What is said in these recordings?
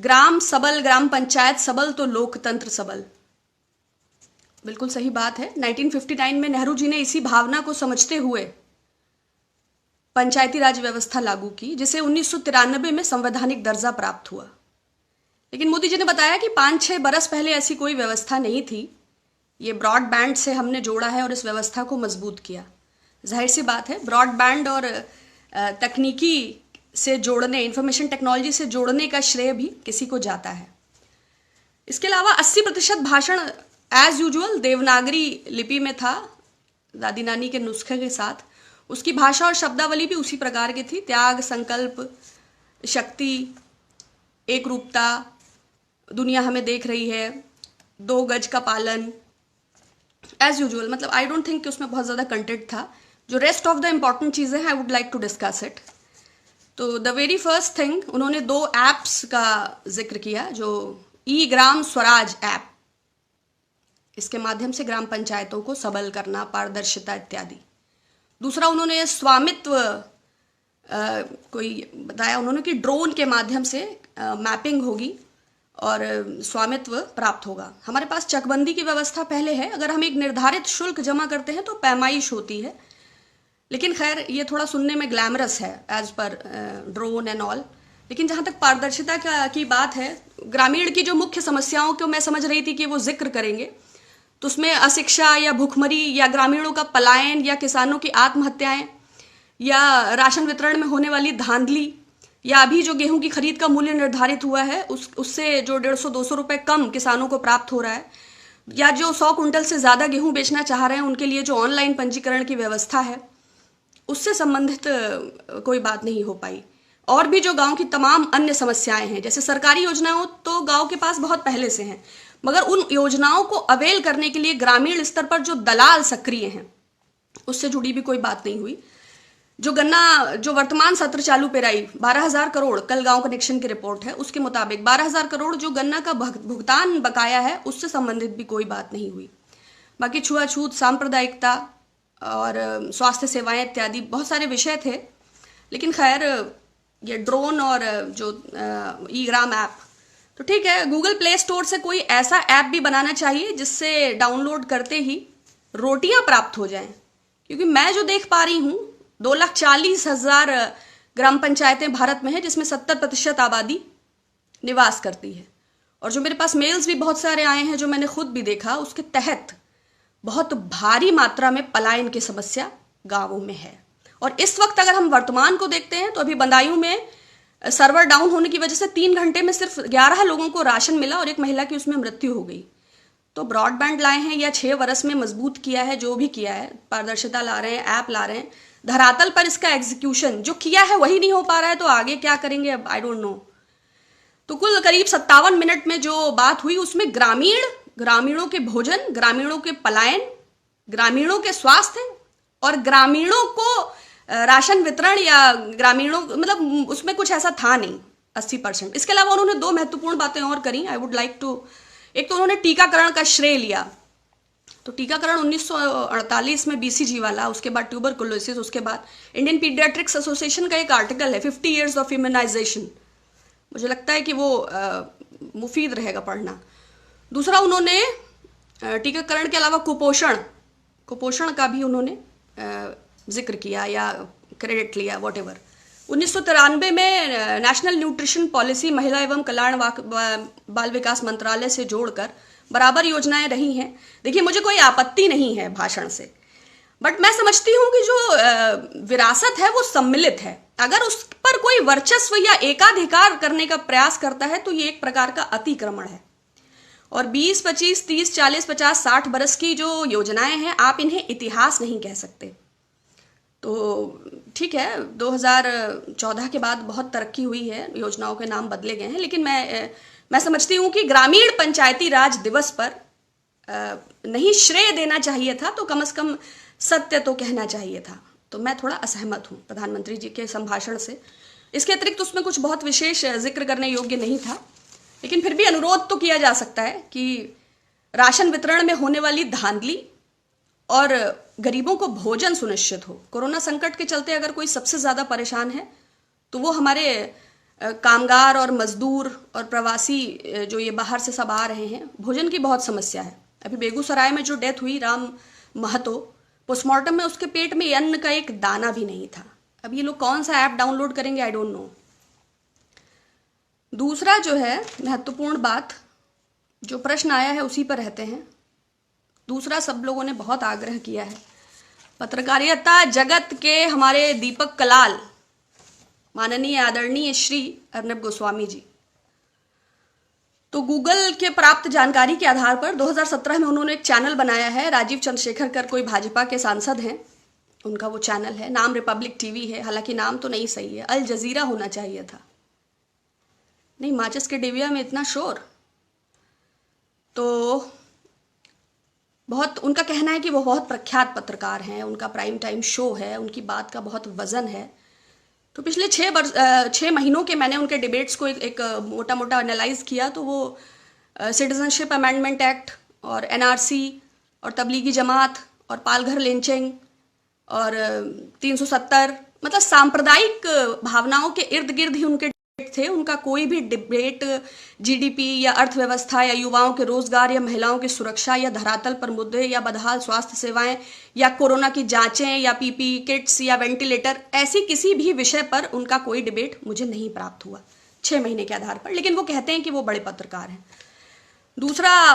ग्राम सबल, ग्राम पंचायत सबल तो लोकतंत्र सबल। बिल्कुल सही बात है। 1959 में नेहरू जी ने इसी भावना को समझते हुए पंचायती राज व्यवस्था लागू की, जिसे 1993 में संवैधानिक दर्जा प्राप्त हुआ। लेकिन मोदी जी ने बताया कि 5-6 बरस पहले ऐसी कोई व्यवस्था नहीं थी। ये ब्रॉडबैंड से हमने जोड़ा है और इस व्यवस्था को मजबूत किया। जाहिर सी बात है, ब्रॉडबैंड और तकनीकी से जोड़ने, इंफॉर्मेशन टेक्नोलॉजी से जोड़ने का श्रेय भी किसी को जाता है। इसके अलावा 80% भाषण एज यूजुअल देवनागरी लिपि में था, दादी नानी के नुस्खे के साथ। उसकी भाषा और शब्दावली भी उसी प्रकार की थी। त्याग, संकल्प, शक्ति, एक रूपता, दुनिया हमें देख रही है, 2 गज का पालन, एज यूजुअल। मतलब आई डोंट थिंक कि उसमें बहुत ज़्यादा कंटेंट था। जो रेस्ट ऑफ द इम्पॉर्टेंट चीज़ें हैं, I would like to discuss it. तो द वेरी फर्स्ट थिंग, उन्होंने 2 ऐप्स का जिक्र किया, जो ई ग्राम स्वराज ऐप, इसके माध्यम से ग्राम पंचायतों को सबल करना, पारदर्शिता इत्यादि। दूसरा, उन्होंने स्वामित्व कोई बताया उन्होंने कि ड्रोन के माध्यम से मैपिंग होगी और स्वामित्व प्राप्त होगा। हमारे पास चकबंदी की व्यवस्था पहले है। अगर हम एक निर्धारित शुल्क जमा करते हैं तो पैमाइश होती है, लेकिन खैर ये थोड़ा सुनने में ग्लैमरस है as per drone and all. लेकिन जहाँ तक पारदर्शिता की बात है, ग्रामीण की जो मुख्य समस्याओं को मैं समझ रही थी कि वो जिक्र करेंगे, तो उसमें अशिक्षा या भुखमरी या ग्रामीणों का पलायन या किसानों की आत्महत्याएं या राशन वितरण में होने वाली धांधली, या अभी जो गेहूं की खरीद का मूल्य निर्धारित हुआ है उससे जो 150-200 रुपए कम किसानों को प्राप्त हो रहा है, या जो 100 कुंटल से ज़्यादा गेहूं बेचना चाह रहे हैं उनके लिए जो ऑनलाइन पंजीकरण की व्यवस्था है, उससे संबंधित कोई बात नहीं हो पाई। और भी जो गांव की तमाम अन्य समस्याएं हैं, जैसे सरकारी योजनाओं तो गांव के पास बहुत पहले से हैं, मगर उन योजनाओं को अवेल करने के लिए ग्रामीण स्तर पर जो दलाल सक्रिय हैं, उससे जुड़ी भी कोई बात नहीं हुई। जो वर्तमान सत्र चालू पेराई 12,000 करोड़, कल गांव कनेक्शन की रिपोर्ट है, उसके मुताबिक 12,000 करोड़ जो गन्ना का भुगतान बकाया है, उससे संबंधित भी कोई बात नहीं हुई। बाकी छुआछूत, सांप्रदायिकता और स्वास्थ्य सेवाएं इत्यादि बहुत सारे विषय थे। लेकिन खैर, ये ड्रोन और जो ई ग्राम ऐप, तो ठीक है, गूगल प्ले स्टोर से कोई ऐसा ऐप भी बनाना चाहिए जिससे डाउनलोड करते ही रोटियां प्राप्त हो जाएं। क्योंकि मैं जो देख पा रही हूँ, 2,40,000 ग्राम पंचायतें भारत में हैं, जिसमें 70% आबादी निवास करती है। और जो मेरे पास मेल्स भी बहुत सारे आए हैं, जो मैंने खुद भी देखा, उसके तहत बहुत भारी मात्रा में पलायन की समस्या गांवों में है। और इस वक्त अगर हम वर्तमान को देखते हैं, तो अभी बदायूं में सर्वर डाउन होने की वजह से 3 घंटे में सिर्फ 11 लोगों को राशन मिला और एक महिला की उसमें मृत्यु हो गई। तो ब्रॉडबैंड लाए हैं या 6 वर्ष में मजबूत किया है, जो भी किया है, पारदर्शिता ला रहे हैं, ऐप ला रहे हैं, धरातल पर इसका एग्जीक्यूशन जो किया है वही नहीं हो पा रहा है, तो आगे क्या करेंगे अब आई डोंट नो। तो कुल करीब 57 मिनट में जो बात हुई, उसमें ग्रामीणों के भोजन, ग्रामीणों के पलायन, ग्रामीणों के स्वास्थ्य और ग्रामीणों को राशन वितरण, या ग्रामीणों, मतलब उसमें कुछ ऐसा था नहीं 80%। इसके अलावा उन्होंने 2 महत्वपूर्ण बातें और करी, आई वुड लाइक टू। एक तो उन्होंने टीकाकरण का श्रेय लिया। तो टीकाकरण 1948 में BCG वाला, उसके बाद ट्यूबरकुलोसिस, उसके बाद इंडियन पीडियाट्रिक्स एसोसिएशन का एक आर्टिकल है 50 years ऑफ इम्यूनाइजेशन। मुझे लगता है कि वो मुफीद रहेगा पढ़ना। दूसरा, उन्होंने टीकाकरण के अलावा कुपोषण का भी उन्होंने जिक्र किया या क्रेडिट लिया, वॉट एवर। 1993 में नेशनल न्यूट्रिशन पॉलिसी महिला एवं कल्याण बाल विकास मंत्रालय से जोड़कर बराबर योजनाएं रही हैं। देखिए, मुझे कोई आपत्ति नहीं है भाषण से, बट मैं समझती हूं कि जो विरासत है वो सम्मिलित है। अगर उस पर कोई वर्चस्व या एकाधिकार करने का प्रयास करता है तो ये एक प्रकार का अतिक्रमण है। और 20, 25, 30, 40, 50, 60 बरस की जो योजनाएं हैं, आप इन्हें इतिहास नहीं कह सकते। तो ठीक है, 2014 के बाद बहुत तरक्की हुई है, योजनाओं के नाम बदले गए हैं, लेकिन मैं समझती हूँ कि ग्रामीण पंचायती राज दिवस पर नहीं श्रेय देना चाहिए था, तो कम से कम सत्य तो कहना चाहिए था। तो मैं थोड़ा असहमत हूँ प्रधानमंत्री जी के संभाषण से। इसके अतिरिक्त उसमें कुछ बहुत विशेष जिक्र करने योग्य नहीं था, लेकिन फिर भी अनुरोध तो किया जा सकता है कि राशन वितरण में होने वाली धांधली और गरीबों को भोजन सुनिश्चित हो। कोरोना संकट के चलते अगर कोई सबसे ज़्यादा परेशान है तो वो हमारे कामगार और मजदूर और प्रवासी जो ये बाहर से सब आ रहे हैं, भोजन की बहुत समस्या है। अभी बेगूसराय में जो डेथ हुई राम महतो, पोस्टमार्टम में उसके पेट में अन्न का एक दाना भी नहीं था। अब ये लोग कौन सा ऐप डाउनलोड करेंगे, आई डोंट नो। दूसरा जो है महत्वपूर्ण बात, जो प्रश्न आया है उसी पर रहते हैं। दूसरा, सब लोगों ने बहुत आग्रह किया है, पत्रकारिता जगत के हमारे दीपक कलाल, माननीय आदरणीय श्री अर्नब गोस्वामी जी, तो गूगल के प्राप्त जानकारी के आधार पर 2017 में उन्होंने एक चैनल बनाया है। राजीव चंद्रशेखर कर कोई भाजपा के सांसद हैं, उनका वो चैनल है, नाम रिपब्लिक टीवी है, हालांकि नाम तो नहीं सही है, अल जजीरा होना चाहिए था। नहीं, माचिस के डिबिया में इतना शोर। तो बहुत, उनका कहना है कि वो बहुत प्रख्यात पत्रकार हैं, उनका प्राइम टाइम शो है, उनकी बात का बहुत वजन है। तो पिछले 6 महीनों के मैंने उनके डिबेट्स को एक मोटा मोटा एनालाइज किया, तो वो सिटीजनशिप अमेंडमेंट एक्ट और एनआरसी और तबलीगी जमात और पालघर लिंचिंग और 370, मतलब सांप्रदायिक भावनाओं के इर्द गिर्द ही उनके थे। उनका कोई भी डिबेट जीडीपी या अर्थव्यवस्था या युवाओं के रोजगार या महिलाओं की सुरक्षा या धरातल पर मुद्दे या बदहाल स्वास्थ्य सेवाएं या कोरोना की जांचें या पीपी किट्स या वेंटिलेटर, ऐसी किसी भी विषय पर उनका कोई डिबेट मुझे नहीं प्राप्त हुआ 6 महीने के आधार पर। लेकिन वो कहते हैं कि वो बड़े पत्रकार हैं। दूसरा,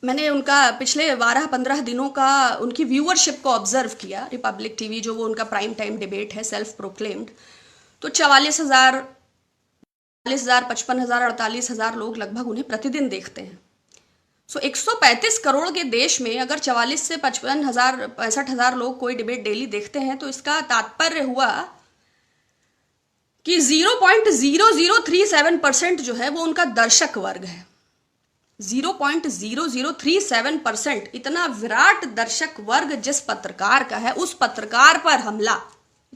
मैंने उनका पिछले 12-15 दिनों का उनकी व्यूअरशिप को ऑब्जर्व किया। रिपब्लिक टीवी जो वो उनका प्राइम टाइम डिबेट है, सेल्फ प्रोक्लेम्ड, तो 44,000, 40,000, 55,000, 48,000 लोग लगभग उन्हें प्रतिदिन देखते हैं। सो 135 करोड़ के देश में अगर 44 से 55,000, 65,000 लोग कोई डिबेट डेली देखते हैं, तो इसका तात्पर्य हुआ कि 0.0037% जो है वो उनका दर्शक वर्ग है। 0.0037%, इतना विराट दर्शक वर्ग जिस पत्रकार का है, उस पत्रकार पर हमला,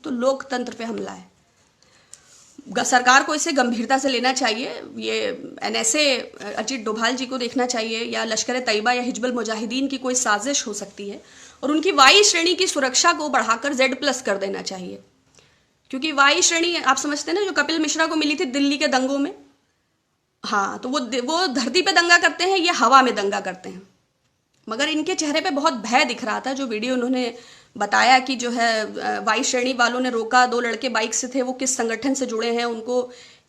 तो लोकतंत्र पे हमला है। सरकार को इसे गंभीरता से लेना चाहिए। ये एनएसए अजीत डोभाल जी को देखना चाहिए, या लश्कर तैयबा या हिजबुल मुजाहिदीन की कोई साजिश हो सकती है, और उनकी वाई श्रेणी की सुरक्षा को बढ़ाकर Z+ कर देना चाहिए। क्योंकि वाई श्रेणी आप समझते हैं ना, जो कपिल मिश्रा को मिली थी दिल्ली के दंगों में, हाँ, तो वो धरती पे दंगा करते हैं, ये हवा में दंगा करते हैं। मगर इनके चेहरे पे बहुत भय दिख रहा था। जो वीडियो उन्होंने बताया कि जो है वाई श्रेणी वालों ने रोका, 2 लड़के बाइक से थे, वो किस संगठन से जुड़े हैं, उनको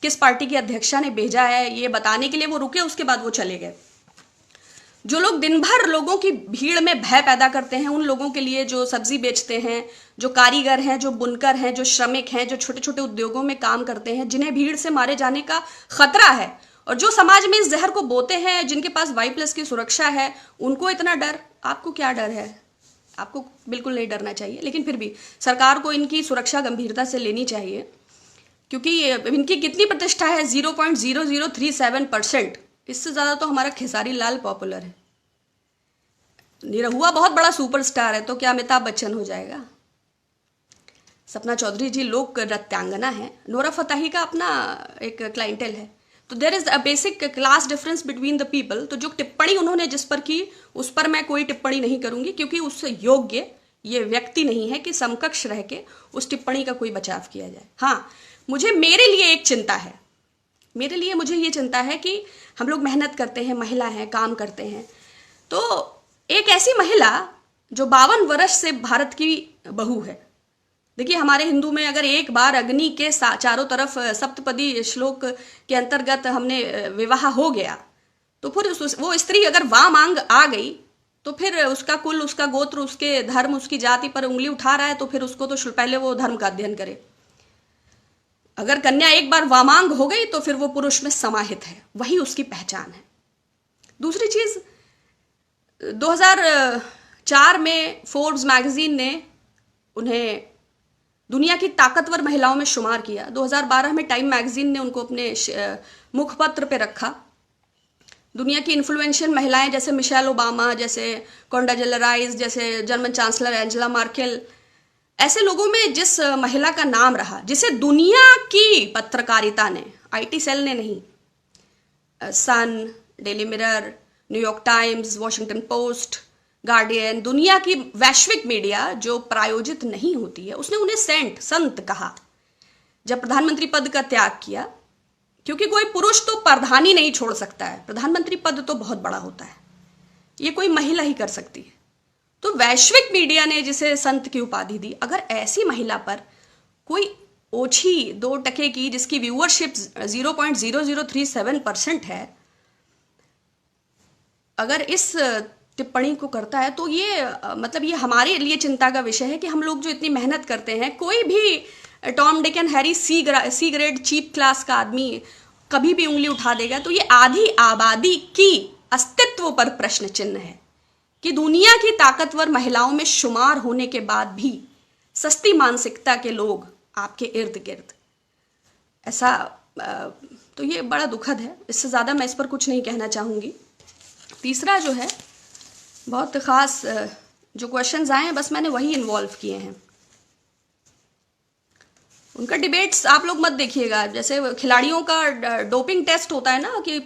किस पार्टी की अध्यक्षा ने भेजा है, ये बताने के लिए वो रुके, उसके बाद वो चले गए। जो लोग दिन भर लोगों की भीड़ में भय पैदा करते हैं, उन लोगों के लिए, जो सब्जी बेचते हैं, जो कारीगर हैं, जो बुनकर हैं, जो श्रमिक हैं, जो छोटे छोटे उद्योगों में काम करते हैं, जिन्हें भीड़ से मारे जाने का खतरा है, और जो समाज में इस जहर को बोते हैं, जिनके पास Y+ की सुरक्षा है, उनको इतना डर। आपको क्या डर है? आपको बिल्कुल नहीं डरना चाहिए। लेकिन फिर भी सरकार को इनकी सुरक्षा गंभीरता से लेनी चाहिए, क्योंकि इनकी कितनी प्रतिष्ठा है, 0.0037%। इससे ज़्यादा तो हमारा खेसारी लाल पॉपुलर है। निरहुआ बहुत बड़ा सुपरस्टार है, तो क्या अमिताभ बच्चन हो जाएगा? सपना चौधरी जी लोक नृत्यांगना है। नोरा फतेही का अपना एक क्लाइंटेल है। तो there is a basic class difference between the people. तो जो टिप्पणी उन्होंने जिस पर की, उस पर मैं कोई टिप्पणी नहीं करूंगी, क्योंकि उससे योग्य ये व्यक्ति नहीं है कि समकक्ष रह के उस टिप्पणी का कोई बचाव किया जाए। हाँ, मेरे लिए एक चिंता है। मुझे ये चिंता है कि हम लोग मेहनत करते हैं, महिला हैं, काम करते हैं, तो एक ऐसी महिला जो 52 वर्ष से भारत की बहू है। देखिए, हमारे हिंदू में अगर एक बार अग्नि के चारों तरफ सप्तपदी श्लोक के अंतर्गत हमने विवाह हो गया, तो फिर वो स्त्री अगर वामांग आ गई, तो फिर उसका कुल, उसका गोत्र, उसके धर्म, उसकी जाति पर उंगली उठा रहा है, तो फिर उसको तो पहले वो धर्म का अध्ययन करे। अगर कन्या एक बार वामांग हो गई, तो फिर वो पुरुष में समाहित है, वही उसकी पहचान है। दूसरी चीज, 2004 में फोर्ब्स मैगजीन ने उन्हें दुनिया की ताकतवर महिलाओं में शुमार किया। 2012 में टाइम मैगजीन ने उनको अपने मुखपत्र पे रखा। दुनिया की इन्फ्लुएंशियल महिलाएं जैसे मिशेल ओबामा, जैसे कोंडाजेला राइस, जैसे जर्मन चांसलर एंजेला मार्केल, ऐसे लोगों में जिस महिला का नाम रहा, जिसे दुनिया की पत्रकारिता ने, IT सेल ने नहीं, Sun, Daily Mirror, New York Times, Washington Post, Guardian, दुनिया की वैश्विक मीडिया जो प्रायोजित नहीं होती है, उसने उन्हें संत कहा। जब प्रधानमंत्री पद का त्याग किया, क्योंकि कोई पुरुष तो प्रधानी नहीं छोड़ सकता है, प्रधानमंत्री पद तो बहुत बड़ा होता है, ये कोई महिला ही कर सकती है। तो वैश्विक मीडिया ने जिसे संत की उपाधि दी, अगर ऐसी महिला पर कोई ओछी 2% की, जिसकी व्यूअरशिप 0.0037% है, अगर इस टिप्पणी को करता है, तो ये मतलब ये हमारे लिए चिंता का विषय है कि हम लोग जो इतनी मेहनत करते हैं, कोई भी Tom Dick and Harry C grade cheap class का आदमी कभी भी उंगली उठा देगा तो ये आधी आबादी की अस्तित्व पर प्रश्न चिन्ह है कि दुनिया की ताकतवर महिलाओं में शुमार होने के बाद भी सस्ती मानसिकता के लोग आपके इर्द गिर्द, ऐसा तो ये बड़ा दुखद है। इससे ज़्यादा मैं इस पर कुछ नहीं कहना चाहूँगी। तीसरा जो है, बहुत ख़ास जो क्वेश्चंस आए हैं, बस मैंने वही इन्वॉल्व किए हैं। उनका डिबेट्स आप लोग मत देखिएगा। जैसे खिलाड़ियों का डोपिंग टेस्ट होता है ना, कि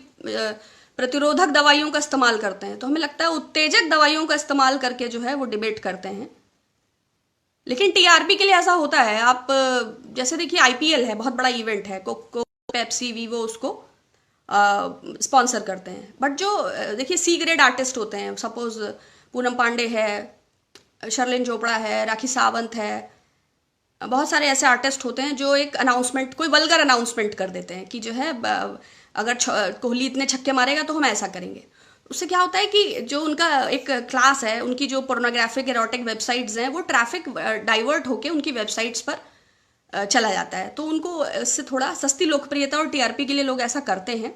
प्रतिरोधक दवाइयों का इस्तेमाल करते हैं, तो हमें लगता है उत्तेजक दवाइयों का इस्तेमाल करके जो है वो डिबेट करते हैं। लेकिन टीआरपी के लिए ऐसा होता है। आप जैसे देखिए, आईपीएल है, बहुत बड़ा इवेंट है, कोको, पेप्सी, वीवो उसको स्पॉन्सर करते हैं। बट जो देखिए सी ग्रेड आर्टिस्ट होते हैं, सपोज पूनम पांडे है, शर्लिन चोपड़ा है, राखी सावंत है, बहुत सारे ऐसे आर्टिस्ट होते हैं जो एक अनाउंसमेंट, कोई वल्गर अनाउंसमेंट कर देते हैं कि जो है अगर कोहली इतने छक्के मारेगा तो हम ऐसा करेंगे। उससे क्या होता है कि जो उनका एक क्लास है, उनकी जो पोर्नोग्राफिक एरोटिक वेबसाइट्स हैं, वो ट्रैफिक डाइवर्ट होके उनकी वेबसाइट्स पर चला जाता है। तो उनको इससे थोड़ा सस्ती लोकप्रियता और टीआरपी के लिए लोग ऐसा करते हैं।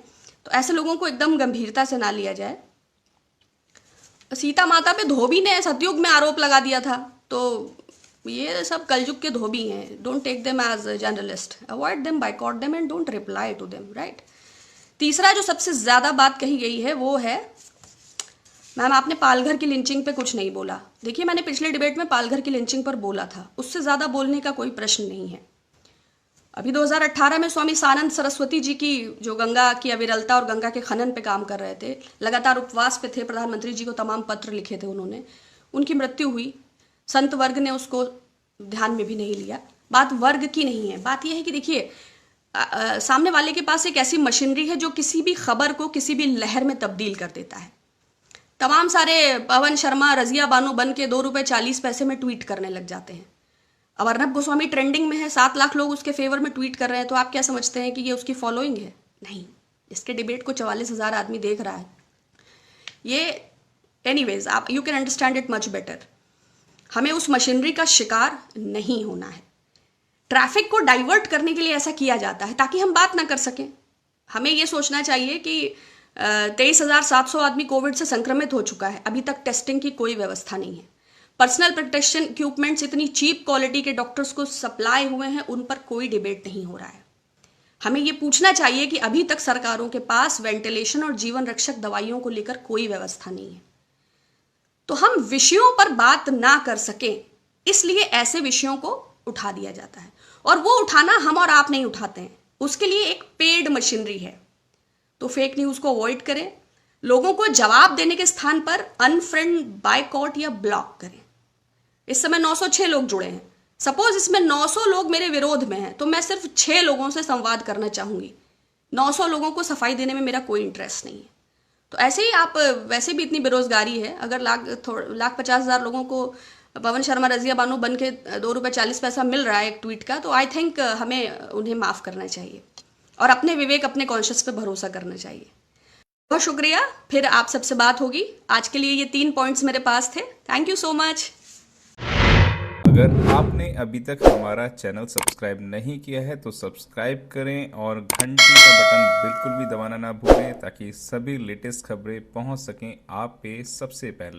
तो ऐसे लोगों को एकदम गंभीरता से ना लिया जाए। सीता माता पे धोबी ने सतयुग में आरोप लगा दिया था, तो ये सब कलयुग के धोबी हैं। Don't take them as journalist, avoid them, boycott them and don't reply to them, right. तीसरा जो सबसे ज़्यादा बात कही गई है वो है, मैम आपने पालघर की लिंचिंग पे कुछ नहीं बोला। देखिए, मैंने पिछले डिबेट में पालघर की लिंचिंग पर बोला था, उससे ज़्यादा बोलने का कोई प्रश्न नहीं है। अभी 2018 में स्वामी सानंद सरस्वती जी की जो गंगा की अविरलता और गंगा के खनन पे काम कर रहे थे, लगातार उपवास पे थे, प्रधानमंत्री जी को तमाम पत्र लिखे थे उन्होंने, उनकी मृत्यु हुई। संत वर्ग ने उसको ध्यान में भी नहीं लिया। बात वर्ग की नहीं है, बात यह है कि देखिए सामने वाले के पास एक ऐसी मशीनरी है जो किसी भी खबर को किसी भी लहर में तब्दील कर देता है। तमाम सारे पवन शर्मा, रजिया बानो बन के 2 रुपये 40 पैसे में ट्वीट करने लग जाते हैं। अब अर्नब गोस्वामी ट्रेंडिंग में है, 7 लाख लोग उसके फेवर में ट्वीट कर रहे हैं, तो आप क्या समझते हैं कि ये उसकी फॉलोइंग है? नहीं, इसके डिबेट को 44,000 आदमी देख रहा है। ये एनीवेज, आप you can understand it much better. हमें उस मशीनरी का शिकार नहीं होना है। ट्रैफिक को डाइवर्ट करने के लिए ऐसा किया जाता है ताकि हम बात ना कर सकें। हमें ये सोचना चाहिए कि 23,700 आदमी कोविड से संक्रमित हो चुका है, अभी तक टेस्टिंग की कोई व्यवस्था नहीं है। पर्सनल प्रोटेक्शन इक्विपमेंट्स इतनी चीप क्वालिटी के डॉक्टर्स को सप्लाई हुए हैं, उन पर कोई डिबेट नहीं हो रहा है। हमें ये पूछना चाहिए कि अभी तक सरकारों के पास वेंटिलेशन और जीवन रक्षक दवाइयों को लेकर कोई व्यवस्था नहीं है। तो हम विषयों पर बात ना कर सकें, इसलिए ऐसे विषयों को उठा दिया जाता है, और वो उठाना हम और आप नहीं उठाते हैं, उसके लिए एक पेड मशीनरी है। तो फेक न्यूज़ को अवॉइड करें, लोगों को जवाब देने के स्थान पर अनफ्रेंड, बायकॉट या ब्लॉक करें। इस समय 906 लोग जुड़े हैं। सपोज इसमें 900 लोग मेरे विरोध में हैं, तो मैं सिर्फ 6 लोगों से संवाद करना चाहूँगी। 900 लोगों को सफाई देने में मेरा कोई इंटरेस्ट नहीं है। तो ऐसे ही आप, वैसे भी इतनी बेरोजगारी है, अगर लाख 50,000 लोगों को पवन शर्मा, रजिया बानो बन के 2 रुपये 40 पैसा मिल रहा है एक ट्वीट का, तो आई थिंक हमें उन्हें माफ़ करना चाहिए और अपने विवेक, अपने कॉन्शियस पे भरोसा करना चाहिए। बहुत शुक्रिया, फिर आप सबसे बात होगी। आज के लिए ये 3 पॉइंट्स मेरे पास थे। Thank you so much. अगर आपने अभी तक हमारा चैनल सब्सक्राइब नहीं किया है तो सब्सक्राइब करें और घंटी का बटन बिल्कुल भी दबाना ना भूलें, ताकि सभी लेटेस्ट खबरें पहुंच सकें आप पे सबसे पहले।